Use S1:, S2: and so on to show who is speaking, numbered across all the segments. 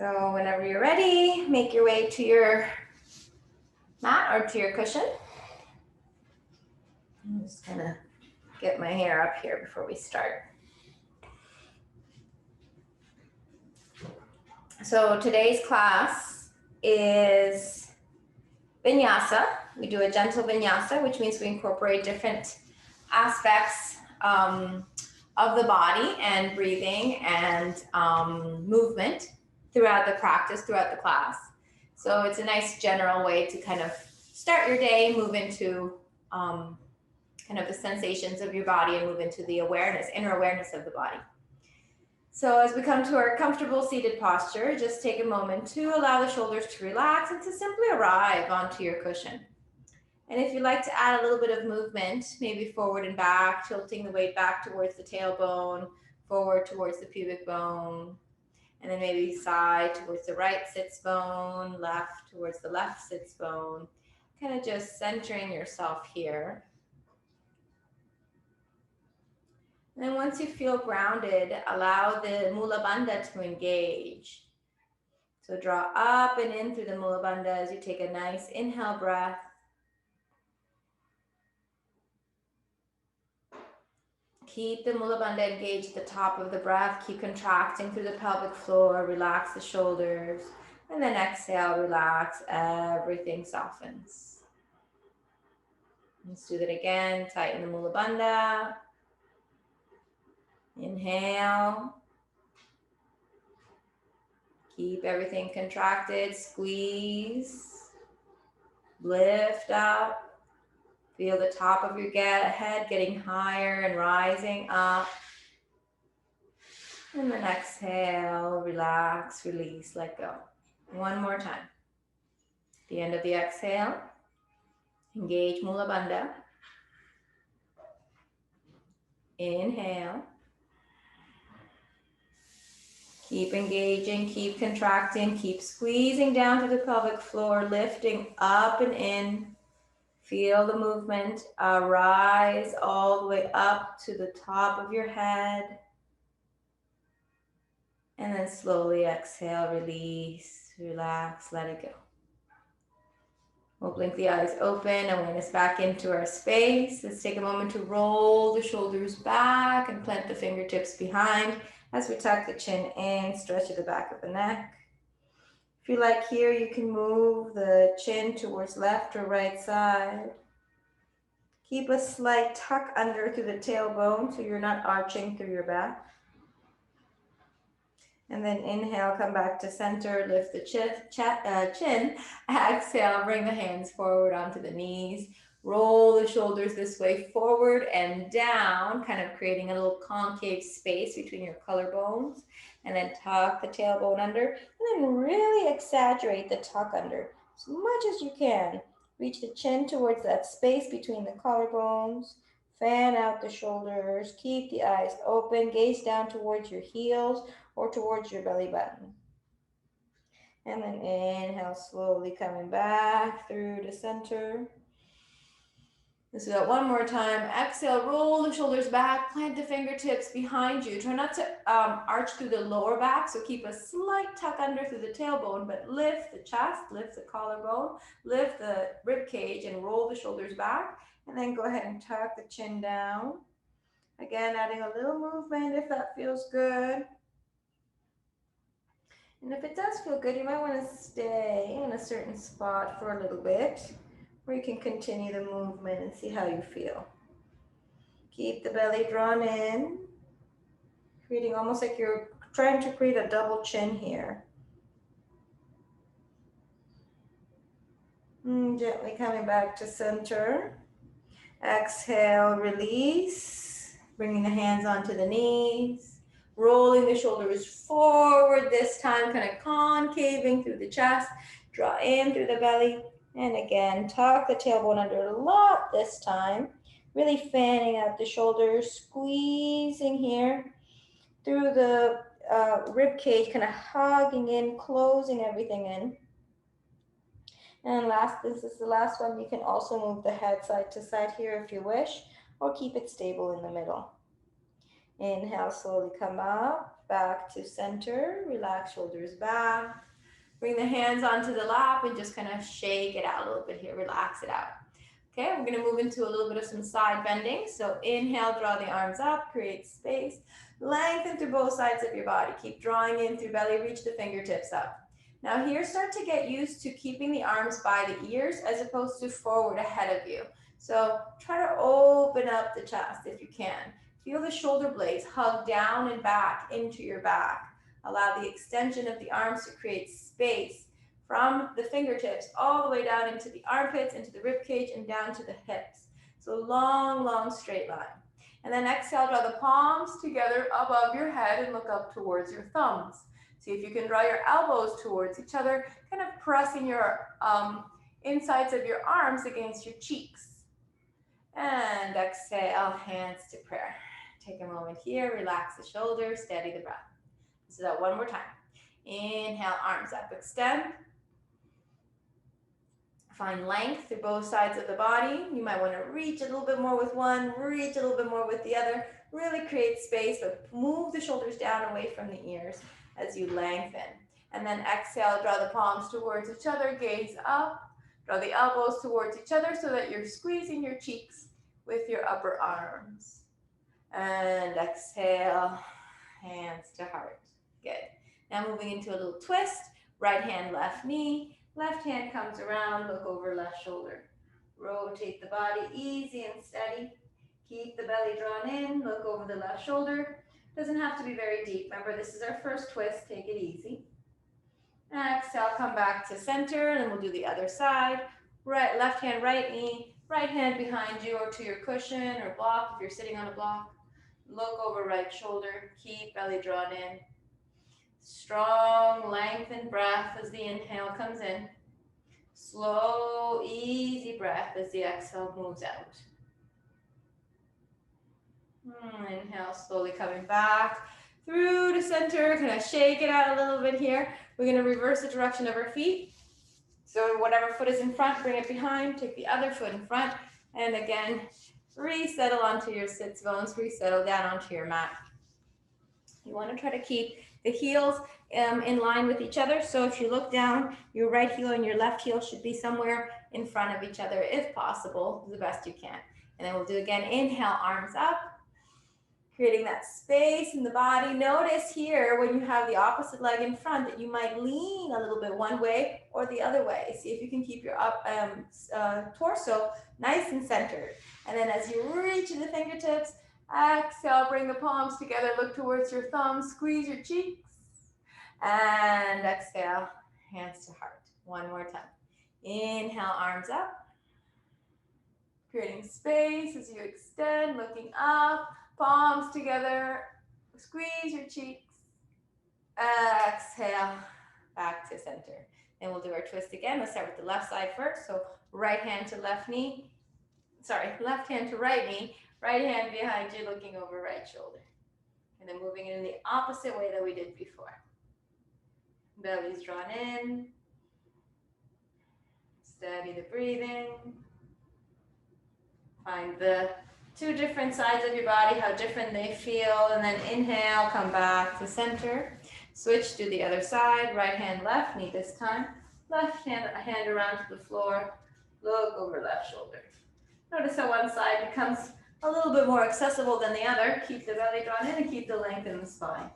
S1: So whenever you're ready, make your way to your mat or to your cushion. I'm just gonna get my hair up here before we start. So today's class is Vinyasa. We do a gentle Vinyasa, which means we incorporate different aspects of the body and breathing and movement throughout the practice, throughout the class. So it's a nice general way to kind of start your day, move into kind of the sensations of your body and move into the awareness, inner awareness of the body. So as we come to our comfortable seated posture, just take a moment to allow the shoulders to relax and to simply arrive onto your cushion. And if you'd like to add a little bit of movement, maybe forward and back, tilting the weight back towards the tailbone, forward towards the pubic bone, and then maybe side towards the right sits bone, left towards the left sits bone, kind of just centering yourself here. And then once you feel grounded, allow the Mula Bandha to engage. So draw up and in through the Mula Bandha as you take a nice inhale breath. Keep the Mula Bandha engaged at the top of the breath. Keep contracting through the pelvic floor. Relax the shoulders. And then exhale, relax. Everything softens. Let's do that again. Tighten the Mula Bandha. Inhale. Keep everything contracted. Squeeze. Lift up. Feel the top of your head getting higher and rising up. And then exhale, relax, release, let go. One more time. At the end of the exhale, engage Mula Bandha. Inhale. Keep engaging, keep contracting, keep squeezing down to the pelvic floor, lifting up and in. Feel the movement, rise all the way up to the top of your head. And then slowly exhale, release, relax, let it go. We'll blink the eyes open, awareness back into our space. Let's take a moment to roll the shoulders back and plant the fingertips behind as we tuck the chin in, stretch at the back of the neck. If you like here, you can move the chin towards left or right side. Keep a slight tuck under through the tailbone so you're not arching through your back. And then inhale, come back to center, lift the chin. Exhale, bring the hands forward onto the knees. Roll the shoulders this way, forward and down, kind of creating a little concave space between your collarbones. And then tuck the tailbone under, and then really exaggerate the tuck under as much as you can. Reach the chin towards that space between the collarbones. Fan out the shoulders. Keep the eyes open. Gaze down towards your heels or towards your belly button. And then inhale, slowly coming back through the center. Let's do that one more time. Exhale, roll the shoulders back, plant the fingertips behind you. Try not to arch through the lower back, so keep a slight tuck under through the tailbone, but lift the chest, lift the collarbone, lift the rib cage, and roll the shoulders back. And then go ahead and tuck the chin down. Again, adding a little movement if that feels good. And if it does feel good, you might want to stay in a certain spot for a little bit, where you can continue the movement and see how you feel. Keep the belly drawn in, creating almost like you're trying to create a double chin here. Gently coming back to center. Exhale, release, bringing the hands onto the knees, rolling the shoulders forward this time, kind of concaving through the chest, draw in through the belly, and again, tuck the tailbone under a lot this time, really fanning out the shoulders, squeezing here through the rib cage, kind of hugging in, closing everything in. And this is the last one. You can also move the head side to side here if you wish, or keep it stable in the middle. Inhale, slowly come up, back to center. Relax shoulders back. Bring the hands onto the lap and just kind of shake it out a little bit here. Relax it out. Okay, we're going to move into a little bit of some side bending. So inhale, draw the arms up, create space. Lengthen through both sides of your body. Keep drawing in through belly, reach the fingertips up. Now here, start to get used to keeping the arms by the ears as opposed to forward ahead of you. So try to open up the chest if you can. Feel the shoulder blades hug down and back into your back. Allow the extension of the arms to create space from the fingertips all the way down into the armpits, into the rib cage, and down to the hips. So long, long straight line. And then exhale, draw the palms together above your head and look up towards your thumbs. See if you can draw your elbows towards each other, kind of pressing your insides of your arms against your cheeks. And exhale, hands to prayer. Take a moment here, relax the shoulders, steady the breath. Let's do that one more time. Inhale, arms up, extend. Find length through both sides of the body. You might want to reach a little bit more with one, reach a little bit more with the other. Really create space, but move the shoulders down away from the ears as you lengthen. And then exhale, draw the palms towards each other, gaze up. Draw the elbows towards each other so that you're squeezing your cheeks with your upper arms. And exhale, hands to heart. Good. Now moving into a little twist. Right hand, left knee. Left hand comes around, look over left shoulder. Rotate the body easy and steady. Keep the belly drawn in, look over the left shoulder. Doesn't have to be very deep. Remember, this is our first twist, take it easy. Exhale, come back to center, and we'll do the other side. Right, left hand, right knee, right hand behind you or to your cushion or block if you're sitting on a block. Look over right shoulder, keep belly drawn in. Strong, lengthened breath as the inhale comes in. Slow, easy breath as the exhale moves out. Inhale, slowly coming back through to center. Kind of shake it out a little bit here. We're going to reverse the direction of our feet. So whatever foot is in front, bring it behind. Take the other foot in front. And again, resettle onto your sits bones. Resettle down onto your mat. You want to try to keep the heels in line with each other. So if you look down, your right heel and your left heel should be somewhere in front of each other if possible, the best you can. And then we'll do again, inhale, arms up, creating that space in the body. Notice here when you have the opposite leg in front that you might lean a little bit one way or the other way. See if you can keep your torso nice and centered. And then as you reach in the fingertips, exhale, bring the palms together, look towards your thumbs, squeeze your cheeks, and exhale, hands to heart. One more time. Inhale, arms up, creating space as you extend, looking up, palms together, squeeze your cheeks, exhale, back to center. Then we'll do our twist again. Let's start with the left side first. So right hand to left knee, left hand to right knee, right hand behind you, looking over right shoulder. And then moving in the opposite way that we did before. Belly's drawn in. Steady the breathing. Find the two different sides of your body, how different they feel. And then inhale, come back to center. Switch to the other side. Right hand, left knee this time. Left hand around to the floor. Look over left shoulder. Notice how one side becomes a little bit more accessible than the other. Keep the belly drawn in and keep the length in the spine.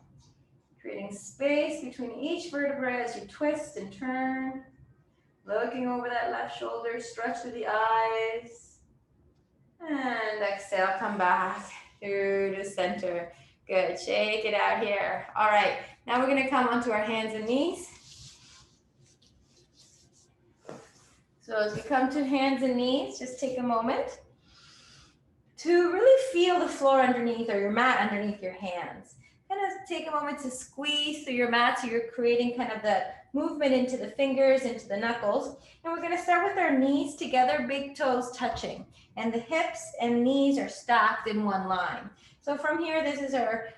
S1: Creating space between each vertebrae as you twist and turn. Looking over that left shoulder, stretch through the eyes. And exhale, come back through the center. Good, shake it out here. All right, now we're gonna come onto our hands and knees. So as we come to hands and knees, just take a moment to really feel the floor underneath or your mat underneath your hands. Kind of take a moment to squeeze through your mat so you're creating kind of the movement into the fingers, into the knuckles. And we're going to start with our knees together, big toes touching. And the hips and knees are stacked in one line. So from here, this is our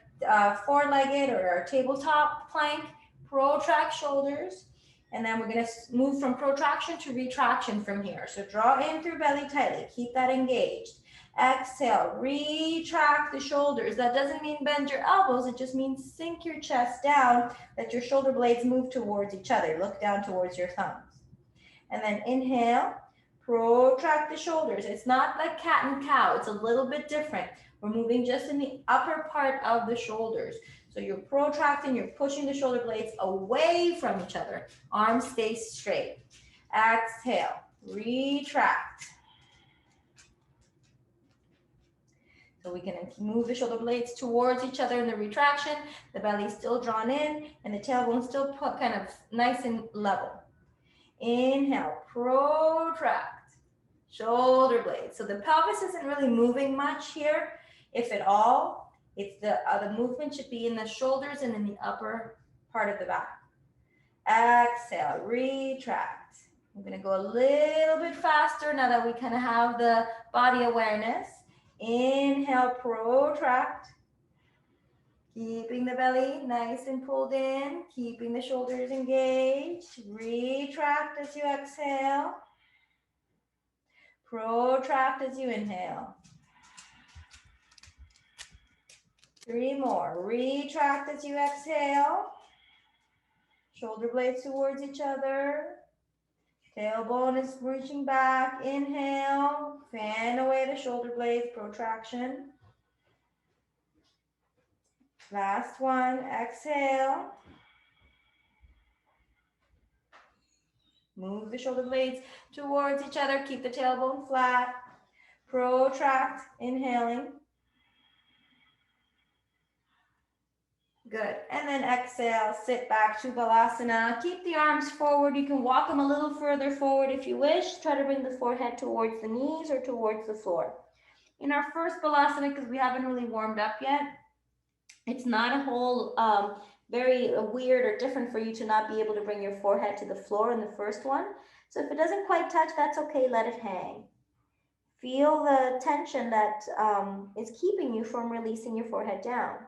S1: four-legged or our tabletop plank. Protract shoulders. And then we're going to move from protraction to retraction from here. So draw in through belly tightly. Keep that engaged. Exhale, retract the shoulders. That doesn't mean bend your elbows. It just means sink your chest down, that your shoulder blades move towards each other. Look down towards your thumbs. And then inhale, protract the shoulders. It's not like cat and cow. It's a little bit different. We're moving just in the upper part of the shoulders. So you're protracting, you're pushing the shoulder blades away from each other. Arms stay straight. Exhale, retract. So we can move the shoulder blades towards each other in the retraction. The belly still drawn in and the tailbone still put kind of nice and level. Inhale, protract, shoulder blades. So the pelvis isn't really moving much here, if at all. It's the movement should be in the shoulders and in the upper part of the back. Exhale, retract. I'm gonna go a little bit faster now that we kind of have the body awareness. Inhale, protract. Keeping the belly nice and pulled in, keeping the shoulders engaged. Retract as you exhale. Protract as you inhale. 3 more. Retract as you exhale. Shoulder blades towards each other. Tailbone is reaching back. Inhale. Fan away the shoulder blades. Protraction. Last one. Exhale. Move the shoulder blades towards each other. Keep the tailbone flat. Protract. Inhaling. Good. And then exhale, sit back to Balasana. Keep the arms forward. You can walk them a little further forward if you wish. Try to bring the forehead towards the knees or towards the floor. In our first Balasana, because we haven't really warmed up yet, it's not a whole very weird or different for you to not be able to bring your forehead to the floor in the first one. So if it doesn't quite touch, that's okay. Let it hang. Feel the tension that is keeping you from releasing your forehead down.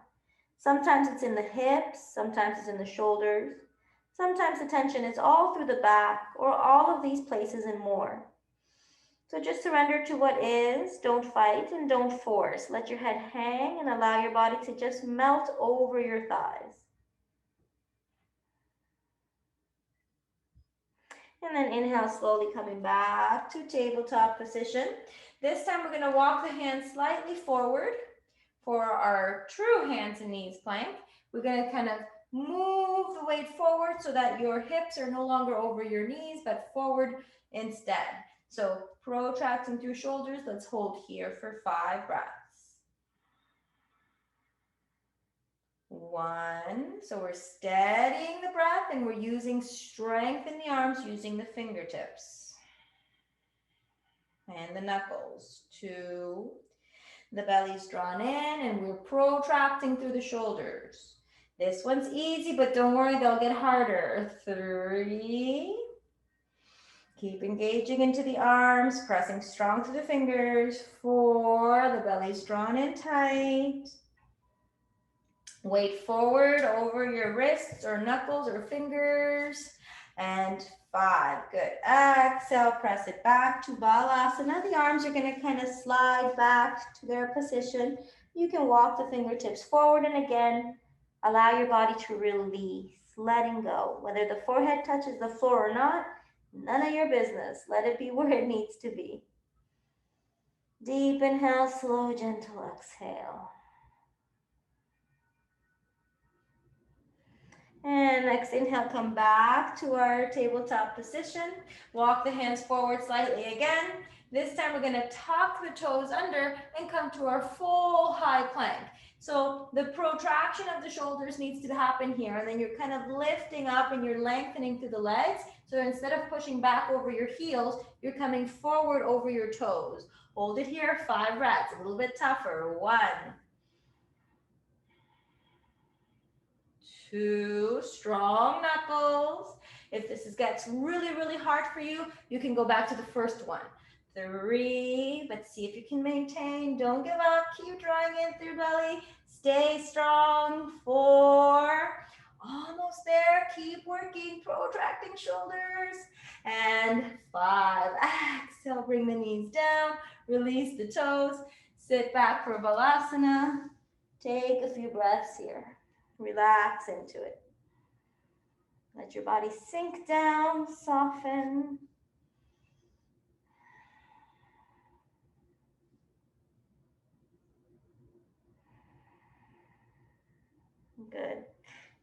S1: Sometimes it's in the hips, sometimes it's in the shoulders. Sometimes the tension is all through the back or all of these places and more. So just surrender to what is, don't fight and don't force. Let your head hang and allow your body to just melt over your thighs. And then inhale, slowly coming back to tabletop position. This time we're gonna walk the hands slightly forward. For our true hands and knees plank, we're going to kind of move the weight forward so that your hips are no longer over your knees, but forward instead. So protracting through shoulders, let's hold here for 5 breaths. 1, so we're steadying the breath and we're using strength in the arms, using the fingertips and the knuckles. 2, the belly's drawn in and we're protracting through the shoulders. This one's easy, but don't worry, they'll get harder. 3. Keep engaging into the arms, pressing strong through the fingers. 4, the belly's drawn in tight. Weight forward over your wrists or knuckles or fingers. And 5, good. Exhale, press it back to Balasana. The arms are gonna kind of slide back to their position. You can walk the fingertips forward and again, allow your body to release, letting go. Whether the forehead touches the floor or not, none of your business. Let it be where it needs to be. Deep inhale, slow, gentle exhale. And next inhale, come back to our tabletop position. Walk the hands forward slightly again. This time we're gonna tuck the toes under and come to our full high plank. So the protraction of the shoulders needs to happen here, and then you're kind of lifting up and you're lengthening through the legs. So instead of pushing back over your heels, you're coming forward over your toes. Hold it here, 5 breaths, a little bit tougher. 1, 2, strong knuckles. If this gets really, really hard for you, you can go back to the first one. 3, but see if you can maintain. Don't give up. Keep drawing in through belly. Stay strong. 4. Almost there. Keep working, protracting shoulders. And 5. Exhale, bring the knees down. Release the toes. Sit back for balasana. Take a few breaths here. Relax into it. Let your body sink down, soften. Good.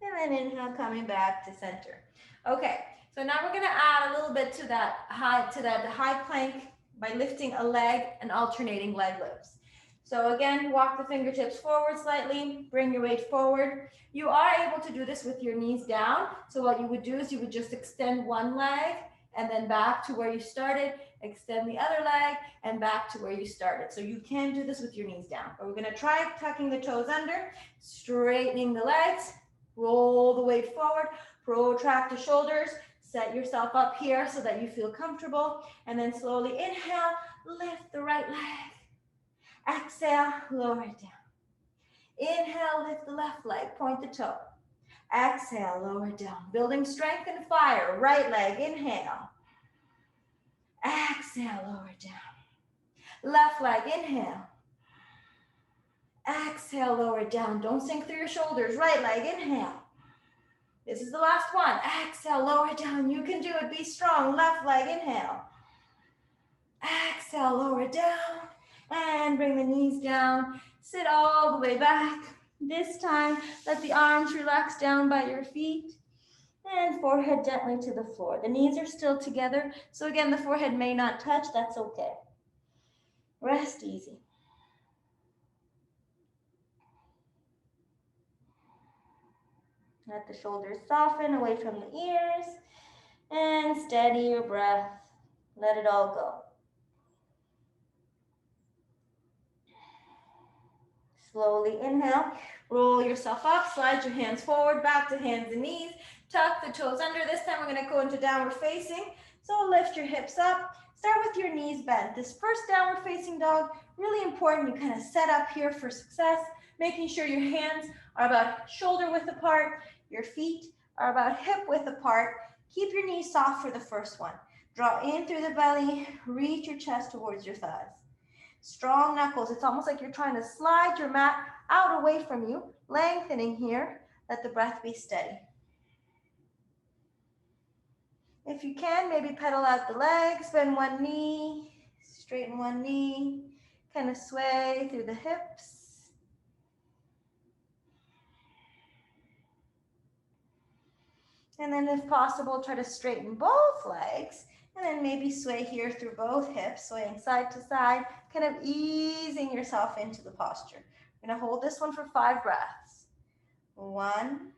S1: And then inhale, coming back to center. Okay, so now we're gonna add a little bit to that high plank by lifting a leg and alternating leg lifts. So again, walk the fingertips forward slightly, bring your weight forward. You are able to do this with your knees down. So what you would do is you would just extend one leg and then back to where you started, extend the other leg and back to where you started. So you can do this with your knees down. But we're gonna try tucking the toes under, straightening the legs, roll the weight forward, protract the shoulders, set yourself up here so that you feel comfortable, and then slowly inhale, lift the right leg. Exhale, lower it down. Inhale, lift the left leg, point the toe. Exhale, lower it down. Building strength and fire. Right leg, inhale. Exhale, lower it down. Left leg, inhale. Exhale, lower it down. Don't sink through your shoulders. Right leg, inhale. This is the last one. Exhale, lower it down. You can do it. Be strong. Left leg, inhale. Exhale, lower it down. And bring the knees down. Sit all the way back. This time, let the arms relax down by your feet. And forehead gently to the floor. The knees are still together. So again, the forehead may not touch. That's okay. Rest easy. Let the shoulders soften away from the ears. And steady your breath. Let it all go. Slowly inhale, roll yourself up, slide your hands forward, back to hands and knees, tuck the toes under. This time we're gonna go into downward facing. So lift your hips up, start with your knees bent. This first downward facing dog, really important. You kind of set up here for success, making sure your hands are about shoulder width apart, your feet are about hip width apart. Keep your knees soft for the first one. Draw in through the belly, reach your chest towards your thighs. Strong knuckles. It's almost like you're trying to slide your mat out away from you, lengthening here. Let the breath be steady. If you can, maybe pedal out the legs, bend one knee, straighten one knee, kind of sway through the hips. And then if possible, try to straighten both legs. And then maybe sway here through both hips, swaying side to side, kind of easing yourself into the posture. We're gonna hold this one for 5 breaths. 1,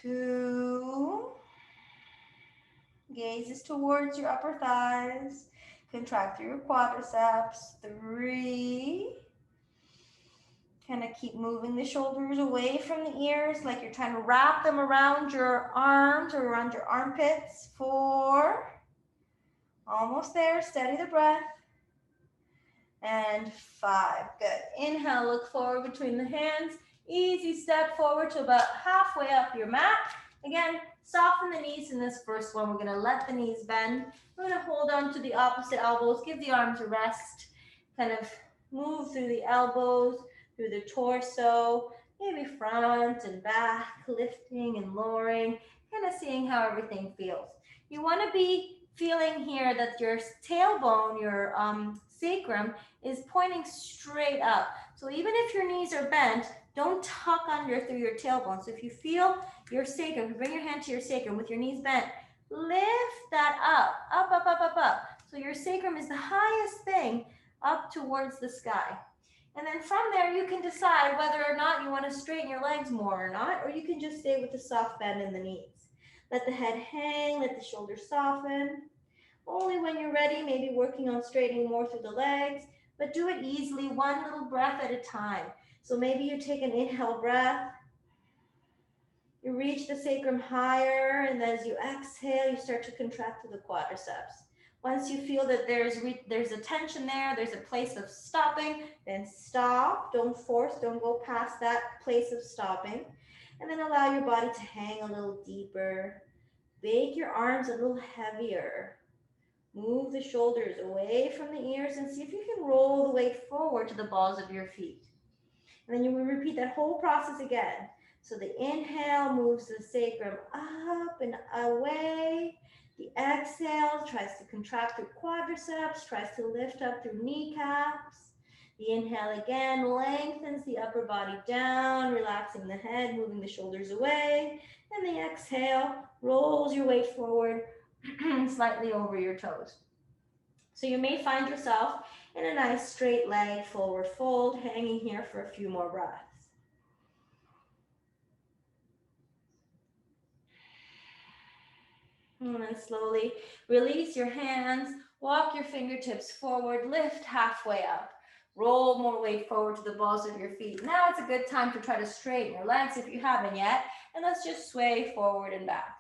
S1: 2, gaze is towards your upper thighs, contract through your quadriceps. 3, kind of keep moving the shoulders away from the ears like you're trying to wrap them around your arms or around your armpits. 4, almost there, steady the breath. And 5, good. Inhale, look forward between the hands. Easy step forward to about halfway up your mat. Again, soften the knees in this first one. We're gonna let the knees bend. We're gonna hold on to the opposite elbows, give the arms a rest. Kind of move through the elbows, through the torso, maybe front and back, lifting and lowering, kind of seeing how everything feels. You wanna be feeling here that your tailbone, your sacrum is pointing straight up. So even if your knees are bent, don't tuck under through your tailbone. So if you feel your sacrum, bring your hand to your sacrum with your knees bent, lift that up, up, up, up, up, up. So your sacrum is the highest thing up towards the sky. And then from there, you can decide whether or not you want to straighten your legs more or not, or you can just stay with the soft bend in the knees. Let the head hang, let the shoulders soften. Only when you're ready, maybe working on straightening more through the legs, but do it easily, one little breath at a time. So maybe you take an inhale breath, you reach the sacrum higher, and as you exhale, you start to contract through the quadriceps. Once you feel that there's a tension there, there's a place of stopping, then stop. Don't force, don't go past that place of stopping. And then allow your body to hang a little deeper. Make your arms a little heavier. Move the shoulders away from the ears and see if you can roll the weight forward to the balls of your feet. And then you will repeat that whole process again. So the inhale moves the sacrum up and away. The exhale tries to contract through quadriceps, tries to lift up through kneecaps. The inhale again lengthens the upper body down, relaxing the head, moving the shoulders away. And the exhale rolls your weight forward slightly over your toes. So you may find yourself in a nice straight leg forward fold, hanging here for a few more breaths. And then slowly release your hands, walk your fingertips forward, lift halfway up. Roll more weight forward to the balls of your feet. Now it's a good time to try to straighten your legs if you haven't yet, and let's just sway forward and back.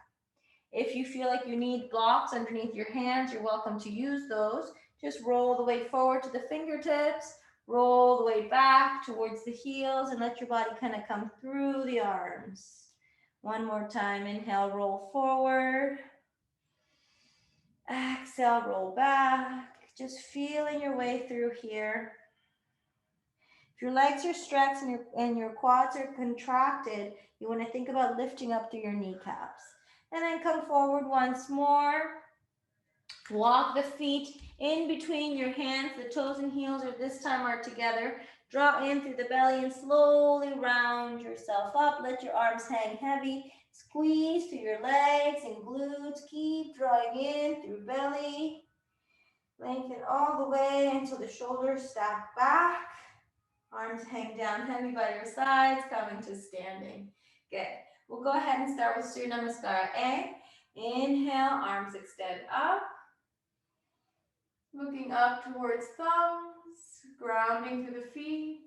S1: If you feel like you need blocks underneath your hands, you're welcome to use those. Just roll the weight forward to the fingertips, roll the weight back towards the heels, and let your body kind of come through the arms. One more time, inhale, roll forward. Exhale, roll back. Just feeling your way through here. If your legs are stretched and your quads are contracted, you want to think about lifting up through your kneecaps. And then come forward once more. Walk the feet in between your hands. The toes and heels are this time are together. Draw in through the belly and slowly round yourself up. Let your arms hang heavy. Squeeze through your legs and glutes. Keep drawing in through belly. Lengthen all the way until the shoulders stack back. Arms hang down heavy by your sides, coming to standing. Good. We'll go ahead and start with Surya Namaskara A. Inhale, arms extend up. Looking up towards thumbs, grounding through the feet.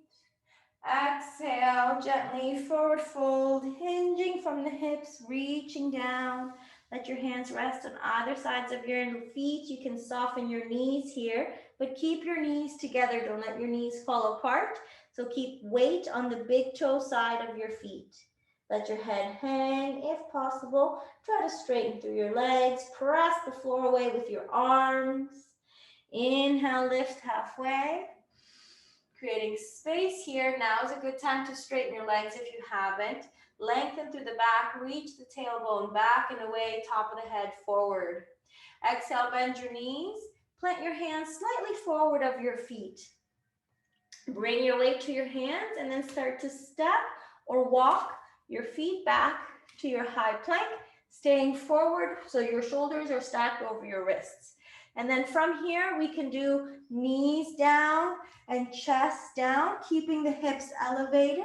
S1: Exhale, gently forward fold, hinging from the hips, reaching down. Let your hands rest on either sides of your feet. You can soften your knees here, but keep your knees together. Don't let your knees fall apart. So keep weight on the big toe side of your feet. Let your head hang if possible. Try to straighten through your legs. Press the floor away with your arms. Inhale, lift halfway. Creating space here. Now is a good time to straighten your legs if you haven't. Lengthen through the back, reach the tailbone back and away, top of the head forward. Exhale, bend your knees. Plant your hands slightly forward of your feet. Bring your weight to your hands and then start to step or walk your feet back to your high plank, staying forward so your shoulders are stacked over your wrists. And then from here, we can do knees down and chest down, keeping the hips elevated.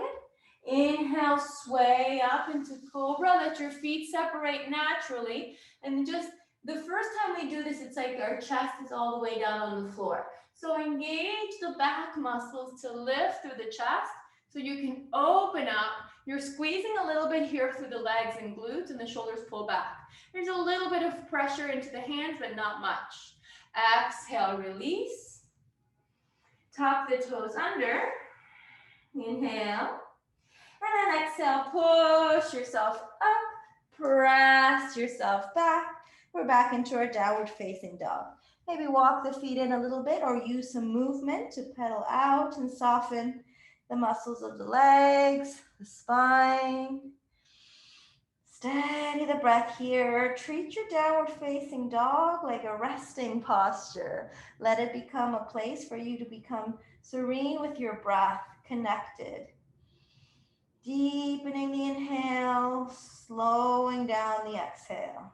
S1: Inhale, sway up into cobra. Let your feet separate naturally. And just the first time we do this, it's like our chest is all the way down on the floor. So engage the back muscles to lift through the chest so you can open up. You're squeezing a little bit here through the legs and glutes and the shoulders pull back. There's a little bit of pressure into the hands, but not much. Exhale, release. Tuck the toes under. Inhale. And then exhale, push yourself up. Press yourself back. We're back into our downward facing dog. Maybe walk the feet in a little bit or use some movement to pedal out and soften the muscles of the legs, the spine. Steady the breath here. Treat your downward facing dog like a resting posture. Let it become a place for you to become serene with your breath, connected. Deepening the inhale, slowing down the exhale.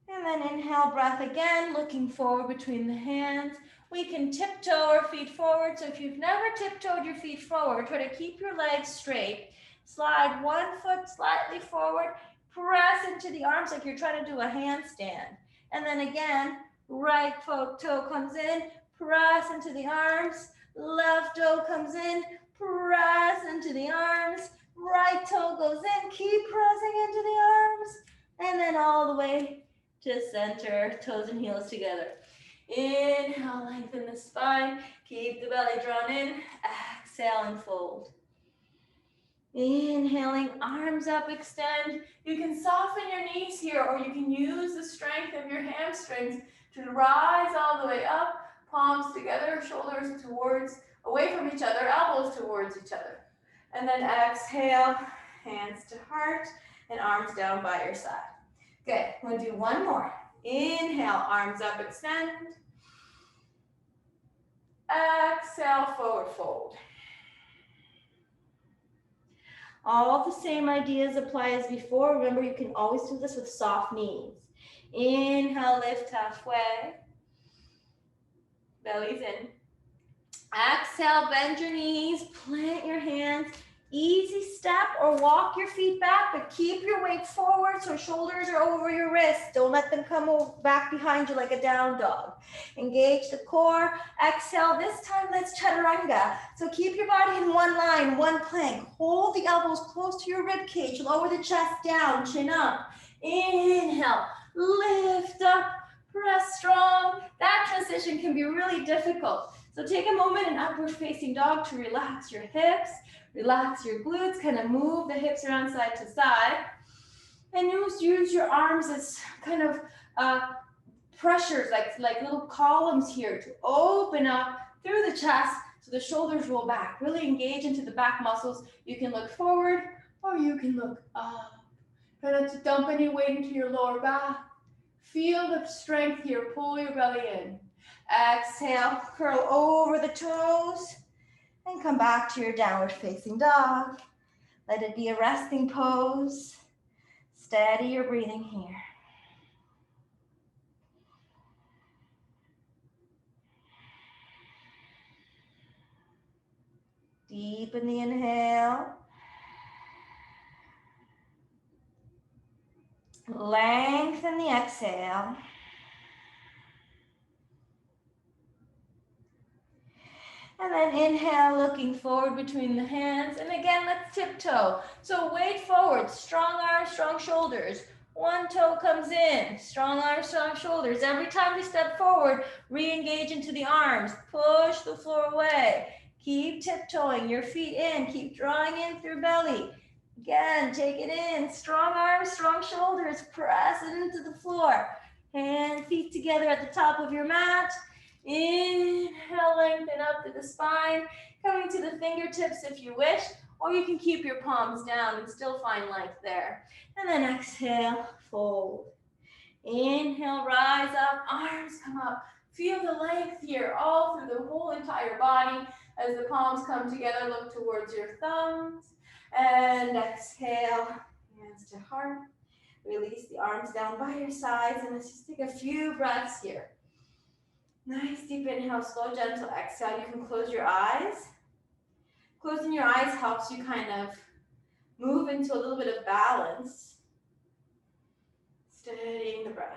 S1: And then inhale, breath again, looking forward between the hands. We can tiptoe our feet forward. So if you've never tiptoed your feet forward, try to keep your legs straight. Slide one foot slightly forward, press into the arms like you're trying to do a handstand. And then again, right toe comes in, press into the arms. Left toe comes in, press into the arms. Right toe goes in, keep pressing into the arms. And then all the way to center, toes and heels together. Inhale, lengthen the spine. Keep the belly drawn in. Exhale and fold. Inhaling, arms up, extend. You can soften your knees here, or you can use the strength of your hamstrings to rise all the way up. Palms together, shoulders towards, away from each other, elbows towards each other. And then exhale, hands to heart, and arms down by your side. Good, we'll do one more. Inhale, arms up, extend. Exhale, forward fold. All the same ideas apply as before. Remember, you can always do this with soft knees. Inhale, lift halfway. Belly's in. Exhale, bend your knees, plant your hands. Easy step or walk your feet back, but keep your weight forward so shoulders are over your wrists. Don't let them come back behind you like a down dog. Engage the core. Exhale. This time, let's chaturanga. So keep your body in one line, one plank. Hold the elbows close to your rib cage. Lower the chest down, chin up. Inhale, lift up, press strong. That transition can be really difficult. So take a moment in upward facing dog to relax your hips. Relax your glutes, kind of move the hips around side to side. And use your arms as kind of pressures, like little columns here to open up through the chest so the shoulders roll back. Really engage into the back muscles. You can look forward or you can look up. Try not to dump any weight into your lower back. Feel the strength here. Pull your belly in. Exhale, curl over the toes. And come back to your downward facing dog. Let it be a resting pose. Steady your breathing here. Deepen the inhale. Lengthen the exhale. And then inhale, looking forward between the hands. And again, let's tiptoe. So weight forward, strong arms, strong shoulders. One toe comes in, strong arms, strong shoulders. Every time you step forward, re-engage into the arms. Push the floor away. Keep tiptoeing, your feet in. Keep drawing in through belly. Again, take it in. Strong arms, strong shoulders. Press it into the floor. Hands, feet together at the top of your mat. Inhale, lengthen up to the spine, coming to the fingertips if you wish, or you can keep your palms down and still find length there. And then exhale, fold. Inhale, rise up, arms come up. Feel the length here all through the whole entire body. As the palms come together, look towards your thumbs. And exhale, hands to heart. Release the arms down by your sides, and let's just take a few breaths here. Nice deep inhale, slow, gentle exhale. You can close your eyes. Closing your eyes helps you kind of move into a little bit of balance. Steadying the breath.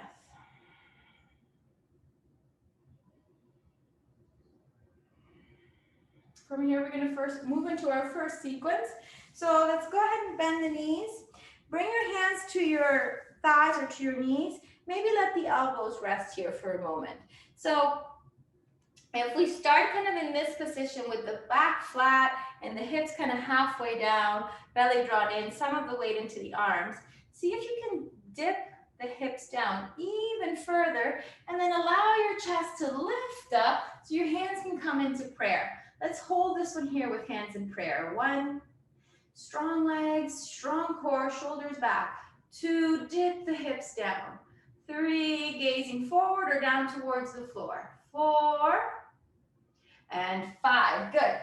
S1: From here, we're going to first move into our first sequence. So let's go ahead and bend the knees. Bring your hands to your thighs or to your knees. Maybe let the elbows rest here for a moment. So if we start kind of in this position with the back flat and the hips kind of halfway down, belly drawn in, some of the weight into the arms, see if you can dip the hips down even further and then allow your chest to lift up so your hands can come into prayer. Let's hold this one here with hands in prayer. 1, strong legs, strong core, shoulders back. 2, dip the hips down. 3, gazing forward or down towards the floor. 4, and 5. Good.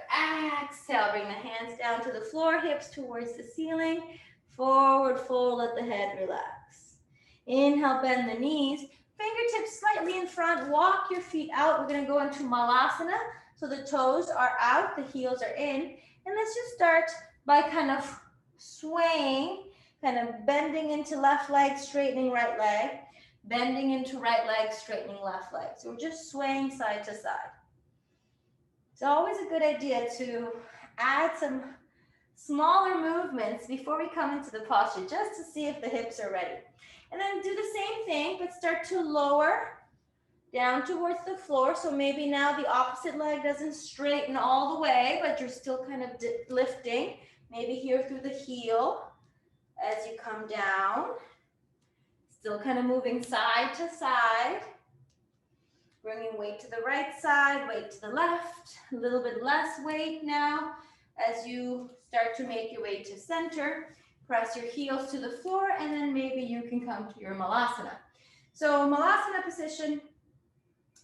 S1: Exhale, bring the hands down to the floor, hips towards the ceiling. Forward fold, let the head relax. Inhale, bend the knees. Fingertips slightly in front, walk your feet out. We're going to go into malasana. So the toes are out, the heels are in. And let's just start by kind of swaying, kind of bending into left leg, straightening right leg. Bending into right leg, straightening left leg. So we're just swaying side to side. It's always a good idea to add some smaller movements before we come into the posture, just to see if the hips are ready. And then do the same thing, but start to lower down towards the floor. So maybe now the opposite leg doesn't straighten all the way, but you're still kind of lifting. Maybe here through the heel as you come down. Still kind of moving side to side. Bringing weight to the right side, weight to the left. A little bit less weight now as you start to make your way to center. Press your heels to the floor, and then maybe you can come to your malasana. So malasana position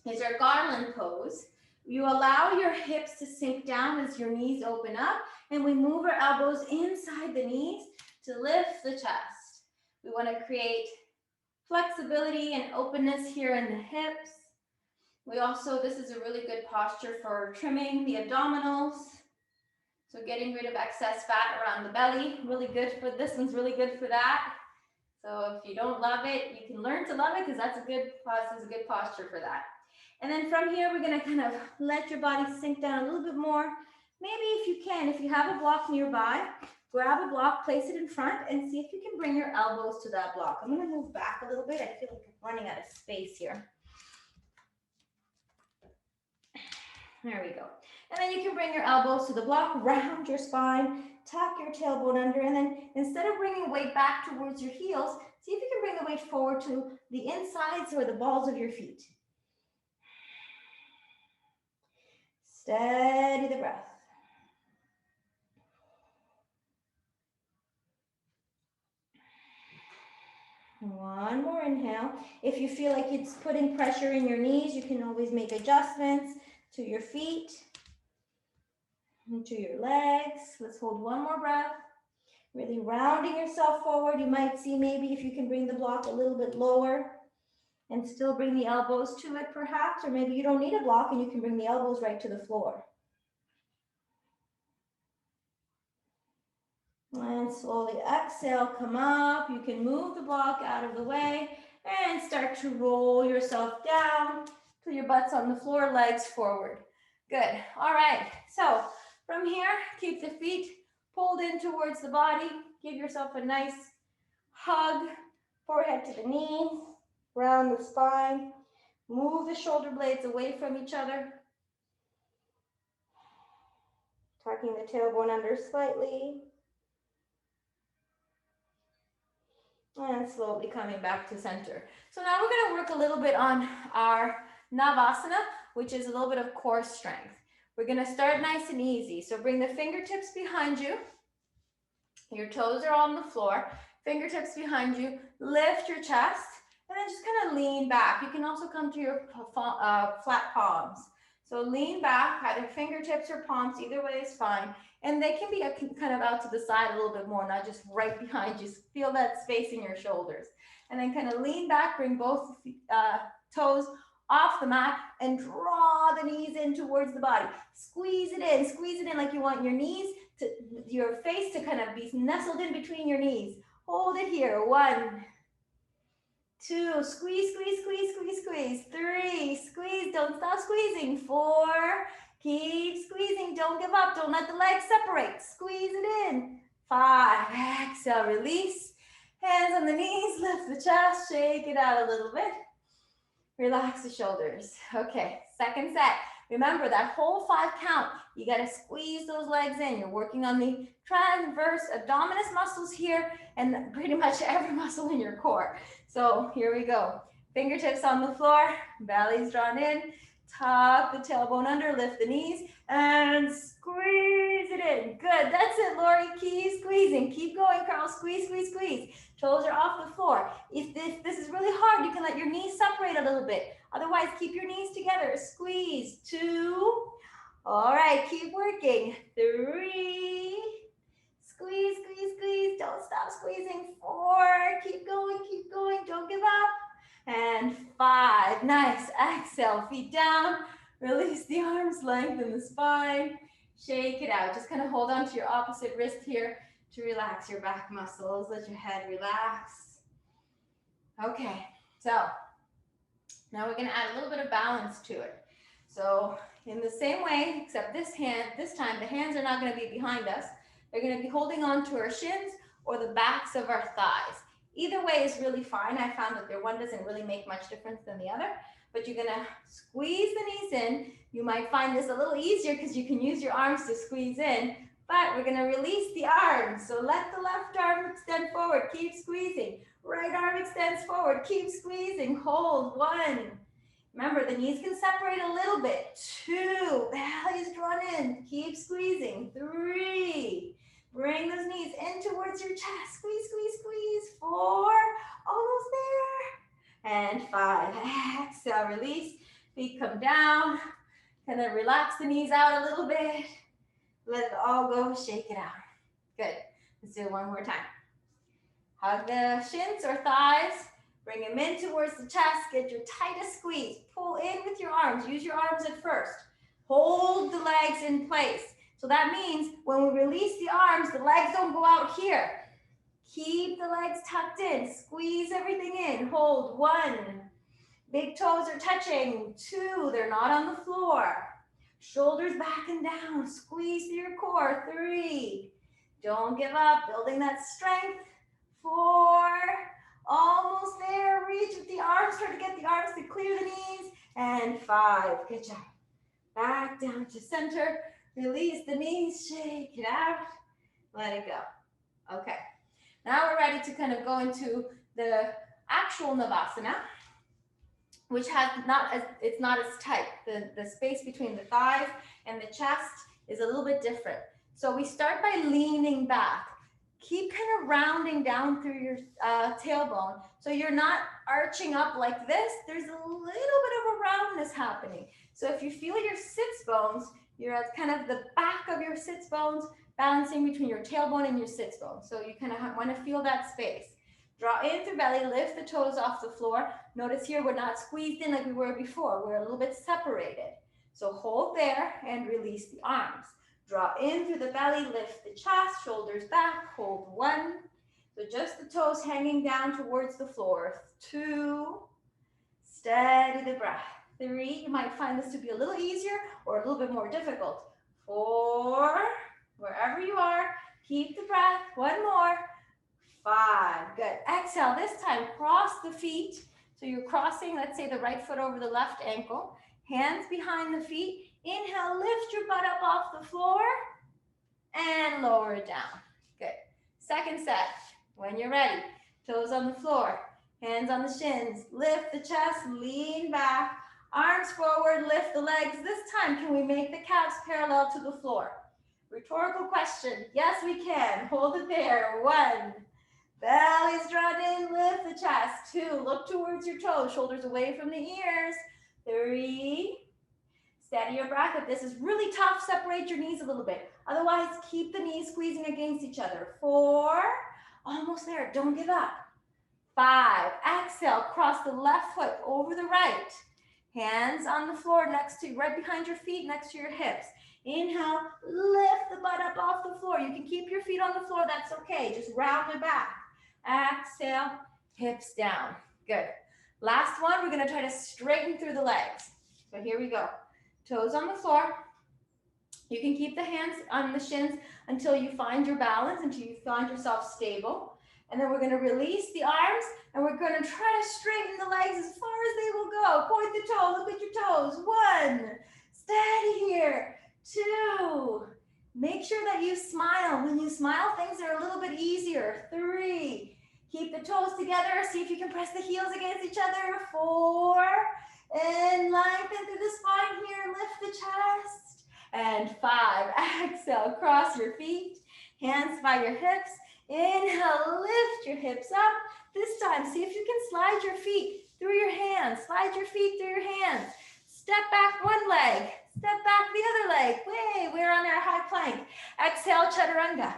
S1: is our garland pose. You allow your hips to sink down as your knees open up, and we move our elbows inside the knees to lift the chest. We want to create flexibility and openness here in the hips. We also, this is a really good posture for trimming the abdominals. So getting rid of excess fat around the belly, really good for, this one's really good for that. So if you don't love it, you can learn to love it because that's a good posture for that. And then from here, we're gonna kind of let your body sink down a little bit more. Maybe if you can, if you have a block nearby, grab a block, place it in front, and see if you can bring your elbows to that block. I'm gonna move back a little bit. I feel like I'm running out of space here. There we go. And then you can bring your elbows to the block, round your spine, tuck your tailbone under, and then instead of bringing weight back towards your heels, see if you can bring the weight forward to the insides or the balls of your feet. Steady the breath. One more inhale. If you feel like it's putting pressure in your knees, you can always make adjustments to your feet, to your legs. Let's hold one more breath. Really rounding yourself forward. You might see maybe if you can bring the block a little bit lower and still bring the elbows to it perhaps, or maybe you don't need a block and you can bring the elbows right to the floor. And slowly exhale, come up. You can move the block out of the way and start to roll yourself down till your butt's on the floor, legs forward. Good. All right. So from here, keep the feet pulled in towards the body. Give yourself a nice hug, forehead to the knees, round the spine. Move the shoulder blades away from each other. Tucking the tailbone under slightly. And slowly coming back to center. So now we're going to work a little bit on our Navasana, which is a little bit of core strength. We're going to start nice and easy. So bring the fingertips behind you. Your toes are on the floor. Fingertips behind you. Lift your chest. And then just kind of lean back. You can also come to your flat palms. So lean back, either fingertips or palms, either way is fine. And they can be kind of out to the side a little bit more, not just right behind you. Feel that space in your shoulders. And then kind of lean back, bring both toes off the mat and draw the knees in towards the body. Squeeze it in like you want your knees to, your face to kind of be nestled in between your knees. Hold it here. 1, 2, squeeze, squeeze, squeeze, squeeze, squeeze. 3, squeeze, don't stop squeezing. 4, keep squeezing, don't give up, don't let the legs separate. Squeeze it in. 5, exhale, release. Hands on the knees, lift the chest, shake it out a little bit. Relax the shoulders. Okay, second set. Remember that whole 5 count, you gotta squeeze those legs in. You're working on the transverse abdominis muscles here and pretty much every muscle in your core. So here we go. Fingertips on the floor, belly's drawn in, tuck the tailbone under, lift the knees, and squeeze it in. Good, that's it, Lori. Keep squeezing. Keep going, Carl. Squeeze, squeeze, squeeze. Toes are off the floor. If this is really hard, you can let your knees separate a little bit. Otherwise, keep your knees together. Squeeze. 2. All right, keep working. 3. Squeeze, squeeze, squeeze. Don't stop squeezing. 4. Keep going. Don't give up. And 5. Nice. Exhale, feet down. Release the arms, lengthen the spine. Shake it out. Just kind of hold on to your opposite wrist here to relax your back muscles. Let your head relax. Okay, so now we're going to add a little bit of balance to it. So in the same way, except this time the hands are not going to be behind us. They're going to be holding on to our shins or the backs of our thighs. Either way is really fine. I found that one doesn't really make much difference than the other, but you're going to squeeze the knees in. You might find this a little easier because you can use your arms to squeeze in, but we're going to release the arms. So let the left arm extend forward. Keep squeezing. Right arm extends forward. Keep squeezing. Hold. 1. Remember, the knees can separate a little bit. 2. Belly's drawn in. Keep squeezing. 3. Bring those knees in towards your chest. Squeeze, squeeze, squeeze. 4. Almost there. And 5. Exhale, release. Feet come down. Kind of relax the knees out a little bit. Let it all go. Shake it out. Good. Let's do it one more time. Hug the shins or thighs. Bring them in towards the chest. Get your tightest squeeze. Pull in with your arms. Use your arms at first. Hold the legs in place. So that means when we release the arms, the legs don't go out here. Keep the legs tucked in. Squeeze everything in. Hold. 1. Big toes are touching. 2. They're not on the floor. Shoulders back and down. Squeeze through your core. 3. Don't give up. Building that strength. 4. Almost there. Reach with the arms. Try to get the arms to clear the knees. And 5. Good job. Back down to center. Release the knees. Shake it out. Let it go. Okay. Now we're ready to kind of go into the actual Navasana, which has it's not as tight. The space between the thighs and the chest is a little bit different. So we start by leaning back. Keep kind of rounding down through your tailbone. So you're not arching up like this. There's a little bit of a roundness happening. So if you feel your sits bones, you're at kind of the back of your sits bones, balancing between your tailbone and your sits bones. So you kind of want to feel that space. Draw in through belly, lift the toes off the floor. Notice here we're not squeezed in like we were before. We're a little bit separated. So hold there and release the arms. Draw in through the belly, lift the chest, shoulders back, hold 1. So just the toes hanging down towards the floor. 2. Steady the breath. 3. You might find this to be a little easier or a little bit more difficult. 4. Wherever you are, keep the breath. 1 more. 5. Good. Exhale. This time, cross the feet. So you're crossing, let's say, the right foot over the left ankle. Hands behind the feet. Inhale, lift your butt up off the floor and lower it down. Good. Second set. When you're ready, toes on the floor, hands on the shins. Lift the chest, lean back, arms forward, lift the legs. This time, can we make the calves parallel to the floor? Rhetorical question. Yes, we can. Hold it there. 1. Belly's drawn in, lift the chest. 2. Look towards your toes, shoulders away from the ears. 3. Steady your breath. If this is really tough, separate your knees a little bit. Otherwise, keep the knees squeezing against each other. 4. Almost there. Don't give up. 5. Exhale. Cross the left foot over the right. Hands on the floor right behind your feet, next to your hips. Inhale, lift the butt up off the floor. You can keep your feet on the floor. That's okay. Just round it back. Exhale, hips down. Good. Last one, we're going to try to straighten through the legs. So here we go. Toes on the floor. You can keep the hands on the shins until you find your balance, until you find yourself stable. And then we're going to release the arms, and we're going to try to straighten the legs as far as they will go. Point the toe, look at your toes. 1. Steady here. 2. Make sure that you smile. When you smile, things are a little bit easier. 3. Keep the toes together. See if you can press the heels against each other. 4. And lengthen through the spine here. Lift the chest. And 5. Exhale. Cross your feet. Hands by your hips. Inhale. Lift your hips up. This time, see if you can slide your feet through your hands. Slide your feet through your hands. Step back one leg. Step back the other leg. We're on our high plank. Exhale, chaturanga.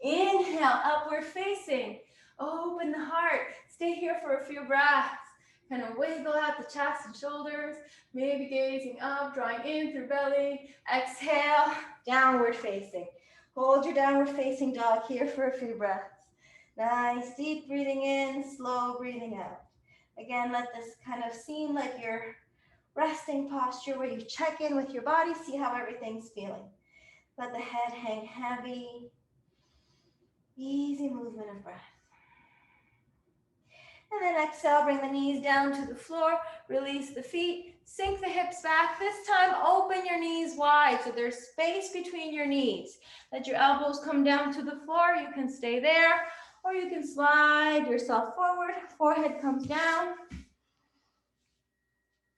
S1: Inhale, upward facing. Open the heart. Stay here for a few breaths. Kind of wiggle out the chest and shoulders. Maybe gazing up, drawing in through belly. Exhale, downward facing. Hold your downward facing dog here for a few breaths. Nice, deep breathing in, slow breathing out. Again, let this kind of seem like your resting posture where you check in with your body, see how everything's feeling. Let the head hang heavy. easy movement of breath. And then exhale, bring the knees down to the floor, release the feet, sink the hips back. This time, open your knees wide so there's space between your knees. Let your elbows come down to the floor. You can stay there, or you can slide yourself forward. Forehead comes down.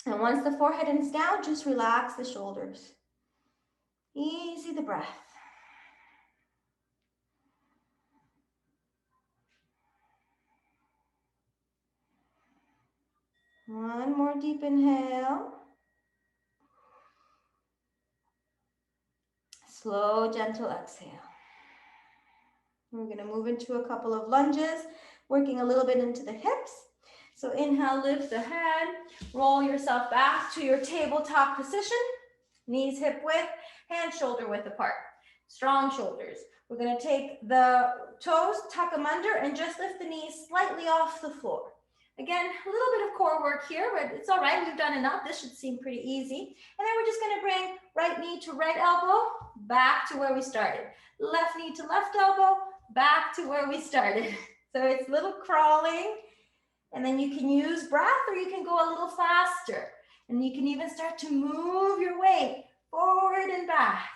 S1: And once the forehead is down, just relax the shoulders. Easy the breath. One more deep inhale. Slow, gentle exhale. We're going to move into a couple of lunges, working a little bit into the hips. So inhale, lift the head, roll yourself back to your tabletop position. Knees hip width, hands shoulder width apart. Strong shoulders. We're going to take the toes, tuck them under, and just lift the knees slightly off the floor. Again, a little bit of core work here, but it's all right. We've done enough. This should seem pretty easy. And then we're just going to bring right knee to right elbow, back to where we started. Left knee to left elbow, back to where we started. So it's a little crawling, and then you can use breath, or you can go a little faster. And you can even start to move your weight forward and back.